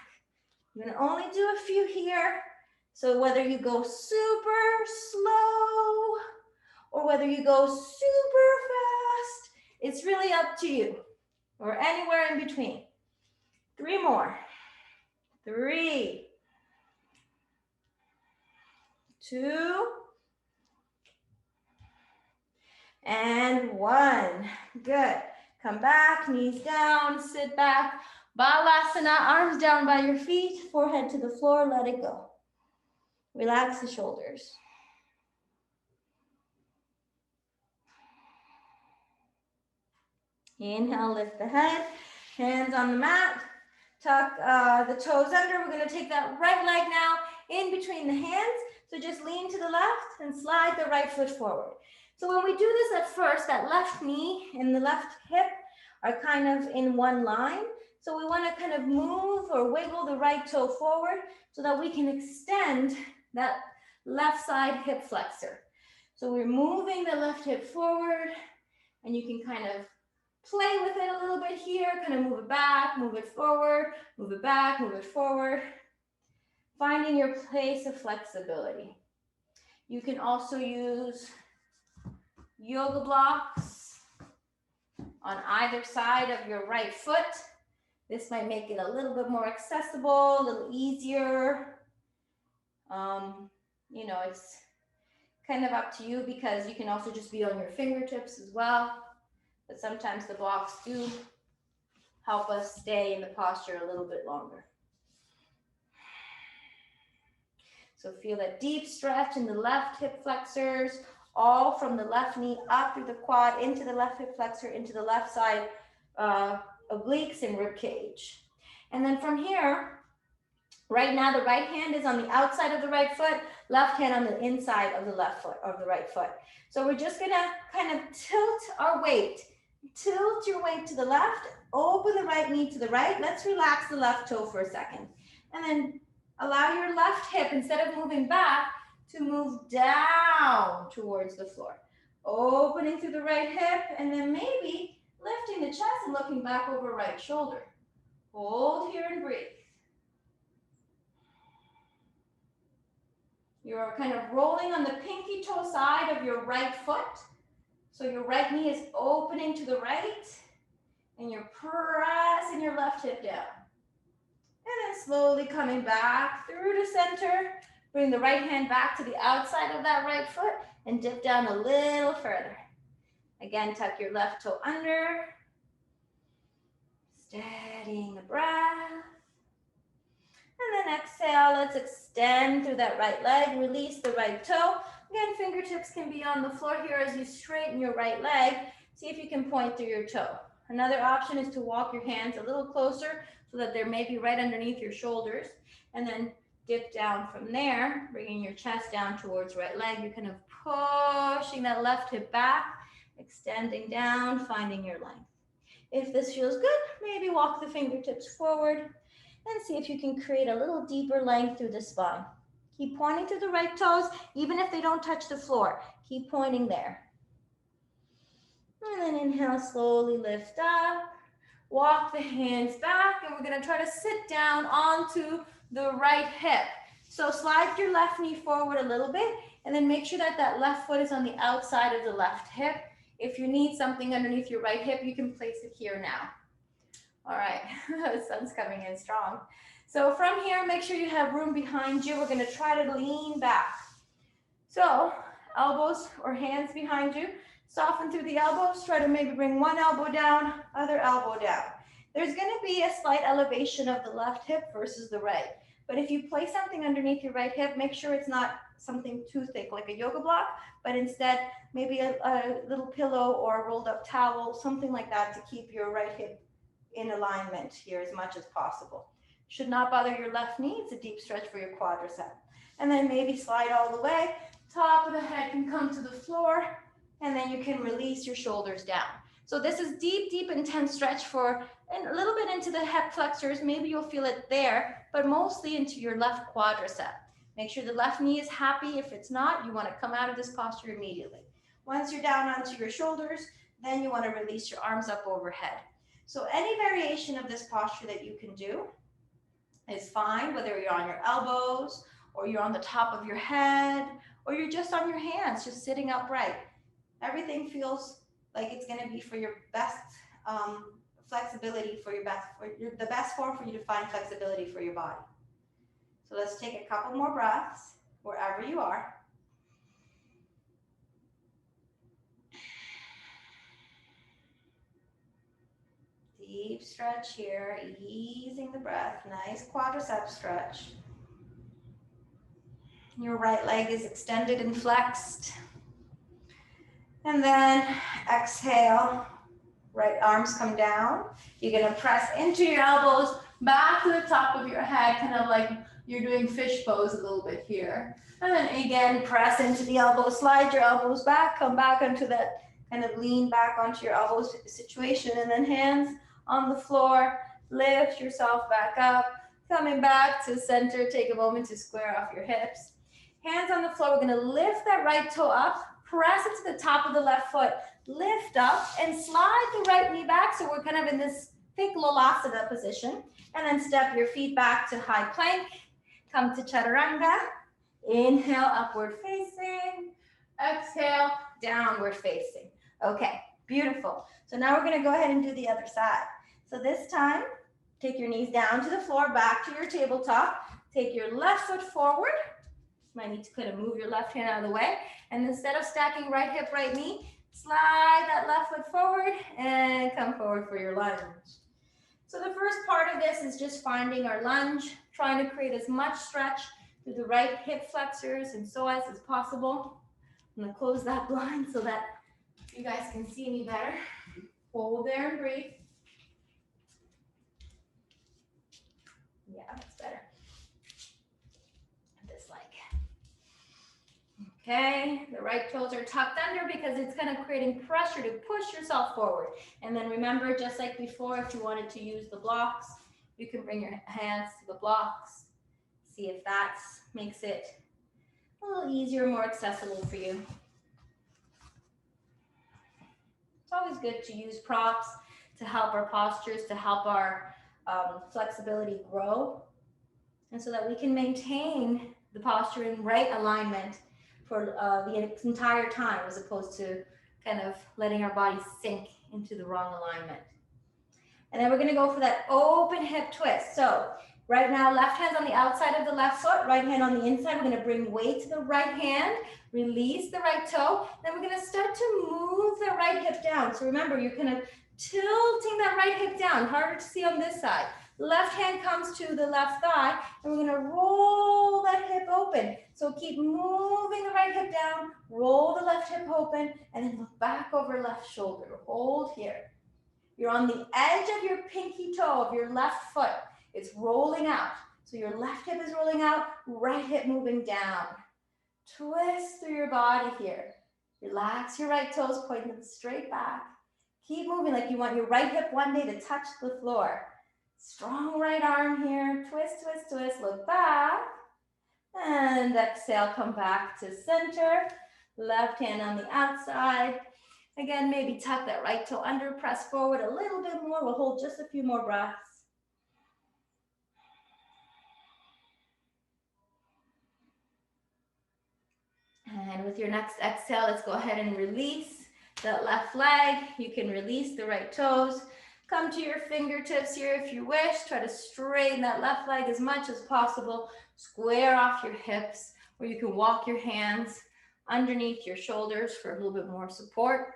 S1: I'm going to only do a few here. So whether you go super slow or whether you go super fast, it's really up to you, or anywhere in between. 3 more. 3, 2, and 1. Good. Come back, knees down, sit back. Balasana, arms down by your feet, forehead to the floor, let it go. Relax the shoulders. Inhale, lift the head, hands on the mat, tuck the toes under. We're gonna take that right leg now in between the hands. So just lean to the left and slide the right foot forward. So when we do this at first, that left knee and the left hip are kind of in one line. So we wanna kind of move or wiggle the right toe forward so that we can extend that left side hip flexor. So we're moving the left hip forward, and you can kind of play with it a little bit here, kind of move it back, move it forward, move it back, move it forward. Finding your place of flexibility. You can also use yoga blocks on either side of your right foot. This might make it a little bit more accessible, a little easier. You know, it's kind of up to you, because you can also just be on your fingertips as well. But sometimes the blocks do help us stay in the posture a little bit longer. So feel that deep stretch in the left hip flexors, all from the left knee up through the quad, into the left hip flexor, into the left side obliques and rib cage. And then from here, right now the right hand is on the outside of the right foot, left hand on the inside of the left foot, of the right foot. So we're just gonna kind of tilt our weight. Tilt your weight to the left, open the right knee to the right. Let's relax the left toe for a second. And then allow your left hip, instead of moving back, to move down towards the floor. Opening through the right hip, and then maybe lifting the chest and looking back over right shoulder. Hold here and breathe. You're kind of rolling on the pinky toe side of your right foot. So your right knee is opening to the right, and you're pressing your left hip down. And then slowly coming back through to center. Bring the right hand back to the outside of that right foot and dip down a little further. Again, tuck your left toe under. Steadying the breath. And then exhale, let's extend through that right leg. Release the right toe. Again, fingertips can be on the floor here as you straighten your right leg. See if you can point through your toe. Another option is to walk your hands a little closer so that they're maybe right underneath your shoulders. And then dip down from there, bringing your chest down towards right leg. You're kind of pushing that left hip back, extending down, finding your length. If this feels good, maybe walk the fingertips forward and see if you can create a little deeper length through the spine. Keep pointing to the right toes, even if they don't touch the floor. Keep pointing there. And then inhale, slowly lift up. Walk the hands back, and we're gonna try to sit down onto the right hip. So slide your left knee forward a little bit, and then make sure that that left foot is on the outside of the left hip. If you need something underneath your right hip, you can place it here now. All right, the sun's coming in strong. So from here, make sure you have room behind you. We're gonna try to lean back. So elbows or hands behind you. Soften through the elbows. Try to maybe bring one elbow down, other elbow down. There's going to be a slight elevation of the left hip versus the right. But if you place something underneath your right hip, make sure it's not something too thick like a yoga block, but instead maybe a little pillow or a rolled up towel, something like that to keep your right hip in alignment here as much as possible. Should not bother your left knee. It's a deep stretch for your quadricep. And then maybe slide all the way. Top of the head can come to the floor, and then you can release your shoulders down. So this is deep, deep, intense stretch for and a little bit into the hip flexors. Maybe you'll feel it there, but mostly into your left quadricep. Make sure the left knee is happy. If it's not, you want to come out of this posture immediately. Once you're down onto your shoulders, then you want to release your arms up overhead. So any variation of this posture that you can do is fine, whether you're on your elbows or you're on the top of your head, or you're just on your hands, just sitting upright. Everything feels like it's going to be for your best flexibility, the best form for you to find flexibility for your body. So let's take a couple more breaths wherever you are. Deep stretch here, easing the breath, nice quadricep stretch. Your right leg is extended and flexed. And then exhale, right arms come down. You're gonna press into your elbows, back to the top of your head, kind of like you're doing fish pose a little bit here. And then again, press into the elbows, slide your elbows back, come back onto that kind of lean back onto your elbows situation, and then hands on the floor, lift yourself back up, coming back to center, take a moment to square off your hips. Hands on the floor, we're gonna lift that right toe up, press it to the top of the left foot, lift up and slide the right knee back. So we're kind of in this thick Lolasana position. And then step your feet back to high plank, come to chaturanga, inhale, upward facing, exhale, downward facing. Okay, beautiful. So now we're gonna go ahead and do the other side. So this time, take your knees down to the floor, back to your tabletop, take your left foot forward. Might need to kind of move your left hand out of the way. And instead of stacking right hip, right knee, slide that left foot forward and come forward for your lunge. So the first part of this is just finding our lunge, trying to create as much stretch through the right hip flexors and psoas as possible. I'm gonna close that blind so that you guys can see me better. Hold there and breathe. Yeah, that's better. Okay, the right toes are tucked under because it's kind of creating pressure to push yourself forward. And then remember, just like before, if you wanted to use the blocks, you can bring your hands to the blocks. See if that makes it a little easier, more accessible for you. It's always good to use props to help our postures, to help our flexibility grow, and so that we can maintain the posture in right alignment for the entire time, as opposed to kind of letting our body sink into the wrong alignment. And then we're gonna go for that open hip twist. So right now, left hand's on the outside of the left foot, right hand on the inside. We're gonna bring weight to the right hand, release the right toe. Then we're gonna start to move the right hip down. So remember, you're kind of tilting that right hip down, harder to see on this side. Left hand comes to the left thigh, and we're gonna roll that hip open. So keep moving the right hip down, roll the left hip open, and then look back over left shoulder. Hold here. You're on the edge of your pinky toe of your left foot. It's rolling out. So your left hip is rolling out, right hip moving down. Twist through your body here. Relax your right toes, point them straight back. Keep moving like you want your right hip one day to touch the floor. Strong right arm here, twist, twist, twist, look back. And exhale, come back to center. Left hand on the outside. Again, maybe tuck that right toe under, press forward a little bit more. We'll hold just a few more breaths. And with your next exhale, let's go ahead and release that left leg. You can release the right toes. Come to your fingertips here if you wish. Try to straighten that left leg as much as possible. Square off your hips, or you can walk your hands underneath your shoulders for a little bit more support.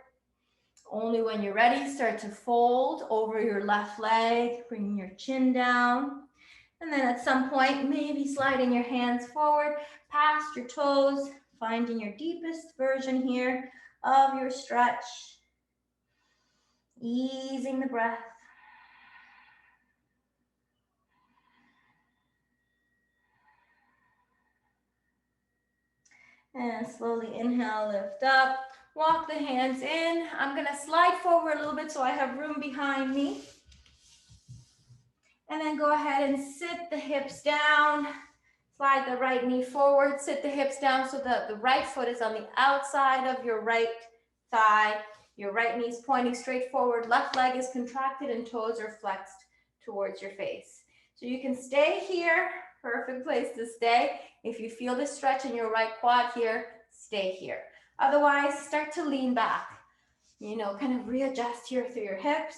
S1: Only when you're ready, start to fold over your left leg, bringing your chin down. And then at some point, maybe sliding your hands forward, past your toes, finding your deepest version here of your stretch. Easing the breath. And slowly inhale, lift up. Walk the hands in. I'm gonna slide forward a little bit so I have room behind me. And then go ahead and sit the hips down. Slide the right knee forward, sit the hips down so that the right foot is on the outside of your right thigh. Your right knee is pointing straight forward, left leg is contracted and toes are flexed towards your face. So you can stay here, perfect place to stay. If you feel the stretch in your right quad here, stay here. Otherwise, start to lean back. Kind of readjust here through your hips.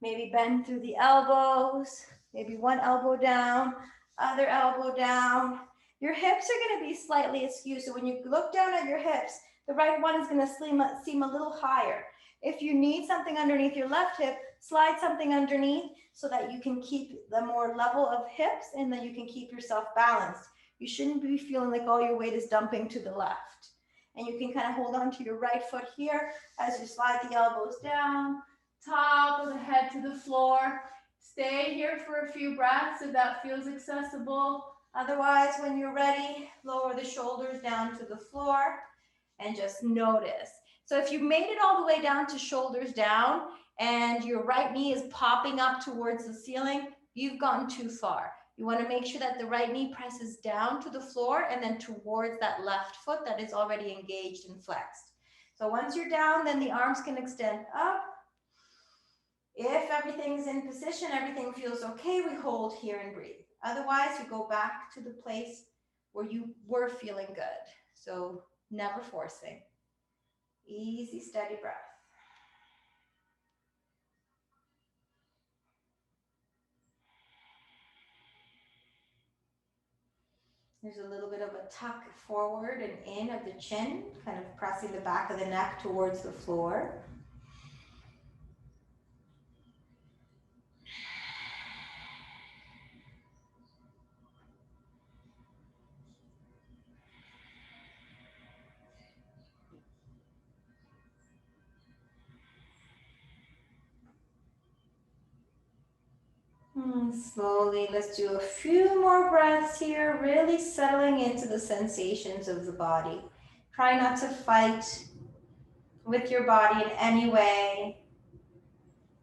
S1: Maybe bend through the elbows, maybe one elbow down, other elbow down. Your hips are going to be slightly askew. So when you look down at your hips, the right one is going to seem a little higher. If you need something underneath your left hip, slide something underneath so that you can keep the more level of hips and that you can keep yourself balanced. You shouldn't be feeling like all your weight is dumping to the left. And you can kind of hold on to your right foot here as you slide the elbows down, top of the head to the floor. Stay here for a few breaths if that feels accessible. Otherwise, when you're ready, lower the shoulders down to the floor and just notice. So if you made it all the way down to shoulders down and your right knee is popping up towards the ceiling, you've gone too far. You want to make sure that the right knee presses down to the floor and then towards that left foot that is already engaged and flexed. So once you're down, then the arms can extend up. If everything's in position, everything feels okay, we hold here and breathe. Otherwise, you go back to the place where you were feeling good. So never forcing. Easy, steady breath. There's a little bit of a tuck forward and in of the chin, kind of pressing the back of the neck towards the floor. Slowly, let's do a few more breaths here, really settling into the sensations of the body. Try not to fight with your body in any way.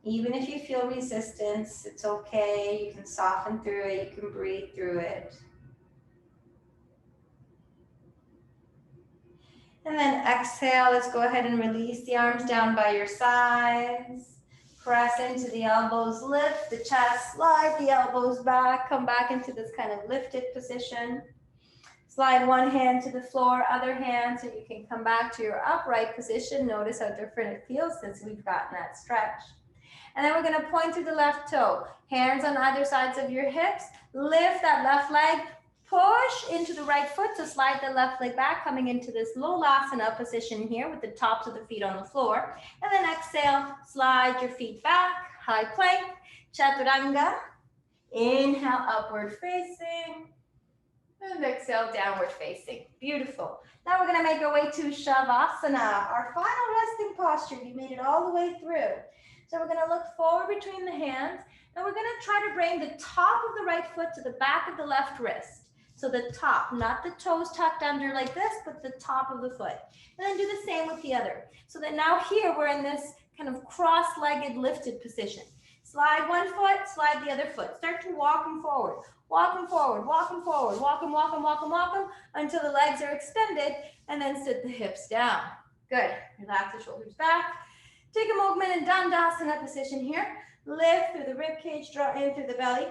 S1: Even if you feel resistance, it's okay. You can soften through it, you can breathe through it. And then exhale, let's go ahead and release the arms down by your sides. Press into the elbows, lift the chest, slide the elbows back, come back into this kind of lifted position. Slide one hand to the floor, other hand, so you can come back to your upright position. Notice how different it feels since we've gotten that stretch. And then we're gonna point through the left toe. Hands on either sides of your hips. Lift that left leg. Push into the right foot to slide the left leg back, coming into this low asana position here with the tops of the feet on the floor. And then exhale, slide your feet back, high plank, chaturanga. Inhale, upward facing. And exhale, downward facing. Beautiful. Now we're gonna make our way to Shavasana, our final resting posture. You made it all the way through. So we're gonna look forward between the hands, and we're gonna try to bring the top of the right foot to the back of the left wrist. So the top, not the toes tucked under like this, but the top of the foot. And then do the same with the other. So that now here we're in this kind of cross-legged lifted position. Slide one foot, slide the other foot. Start to walk them forward. Walk them forward, walk them forward. Walk them, walk them, walk them, walk them until the legs are extended, and then sit the hips down. Good. Relax the shoulders back. Take a movement in Dandasana position here. Lift through the rib cage, draw in through the belly.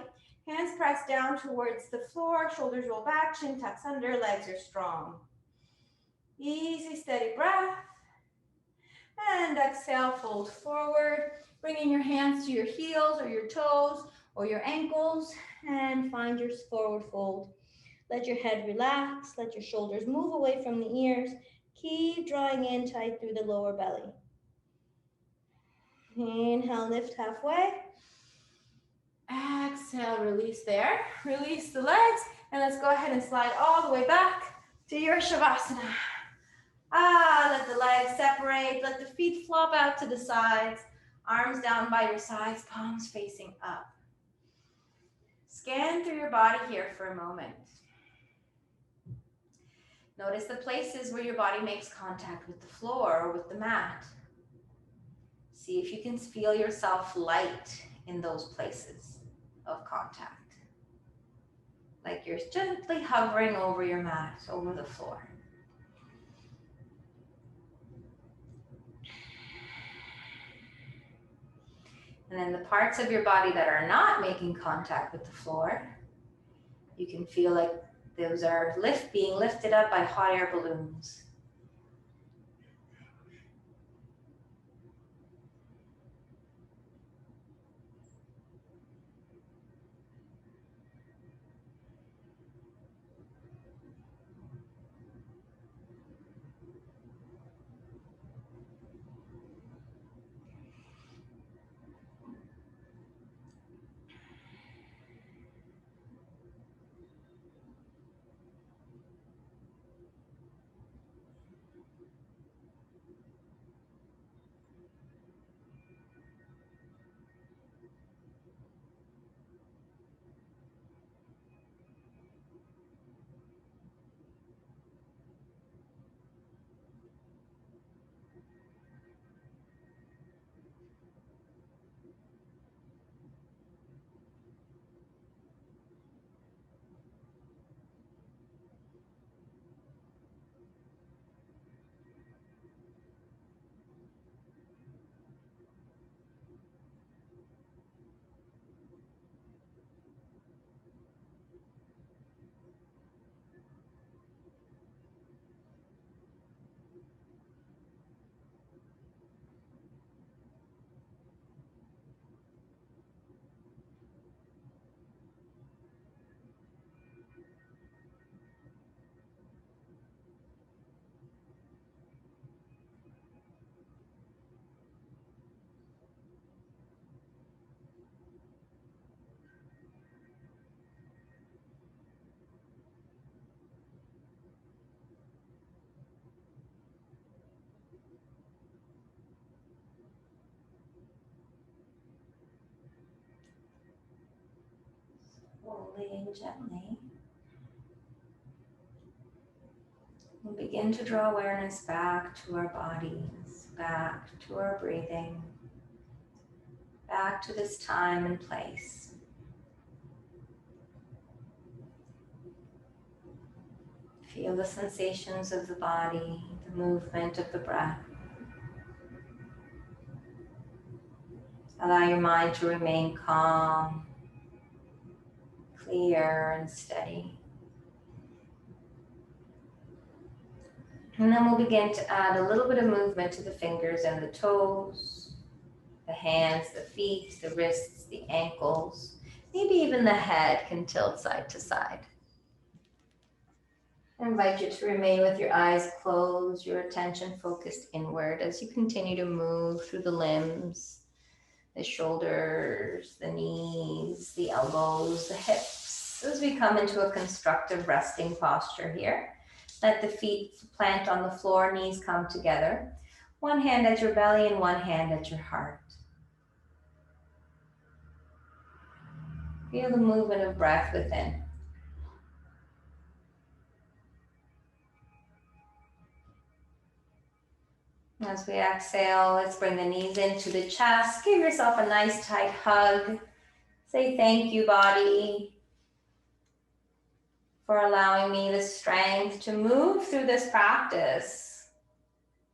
S1: Hands press down towards the floor, shoulders roll back, chin tucks under, legs are strong. Easy, steady breath. And exhale, fold forward, bringing your hands to your heels or your toes or your ankles, and find your forward fold. Let your head relax, let your shoulders move away from the ears. Keep drawing in tight through the lower belly. Inhale, lift halfway. Exhale, release there. Release the legs, and let's go ahead and slide all the way back to your Shavasana. Let the legs separate. Let the feet flop out to the sides. Arms down by your sides, palms facing up. Scan through your body here for a moment. Notice the places where your body makes contact with the floor or with the mat. See if you can feel yourself light in those places of contact. Like you're gently hovering over your mat, over the floor. And then the parts of your body that are not making contact with the floor, you can feel like those are being lifted up by hot air balloons. Slowly and gently, we'll begin to draw awareness back to our bodies, back to our breathing, back to this time and place. Feel the sensations of the body, the movement of the breath. Allow your mind to remain calm, clear, and steady. And then we'll begin to add a little bit of movement to the fingers and the toes, the hands, the feet, the wrists, the ankles. Maybe even the head can tilt side to side. I invite you to remain with your eyes closed, your attention focused inward as you continue to move through the limbs, the shoulders, the knees, the elbows, the hips, as we come into a constructive resting posture here. Let the feet plant on the floor, knees come together. One hand at your belly and one hand at your heart. Feel the movement of breath within. As we exhale, let's bring the knees into the chest. Give yourself a nice tight hug. Say thank you, body, for allowing me the strength to move through this practice.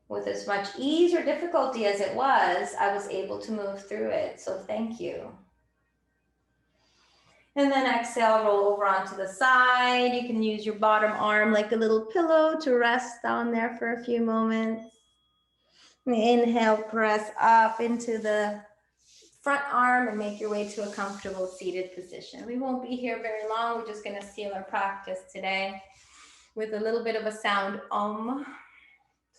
S1: With as much ease or difficulty as it was, I was able to move through it. So thank you. And then exhale, roll over onto the side. You can use your bottom arm like a little pillow to rest down there for a few moments. Inhale, press up into the front arm and make your way to a comfortable seated position. We won't be here very long. We're just going to seal our practice today with a little bit of a sound Om.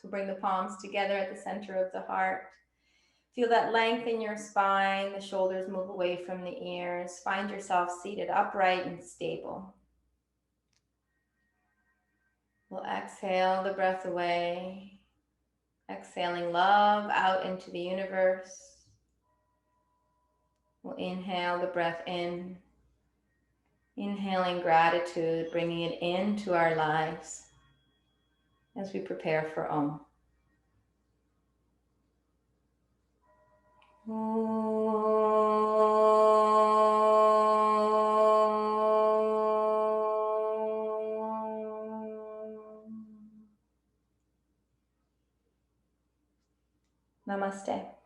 S1: So bring the palms together at the center of the heart. Feel that length in your spine. The shoulders move away from the ears. Find yourself seated upright and stable. We'll exhale the breath away. Exhaling love out into the universe. We'll inhale the breath in. Inhaling gratitude, bringing it into our lives as we prepare for Om. Namaste.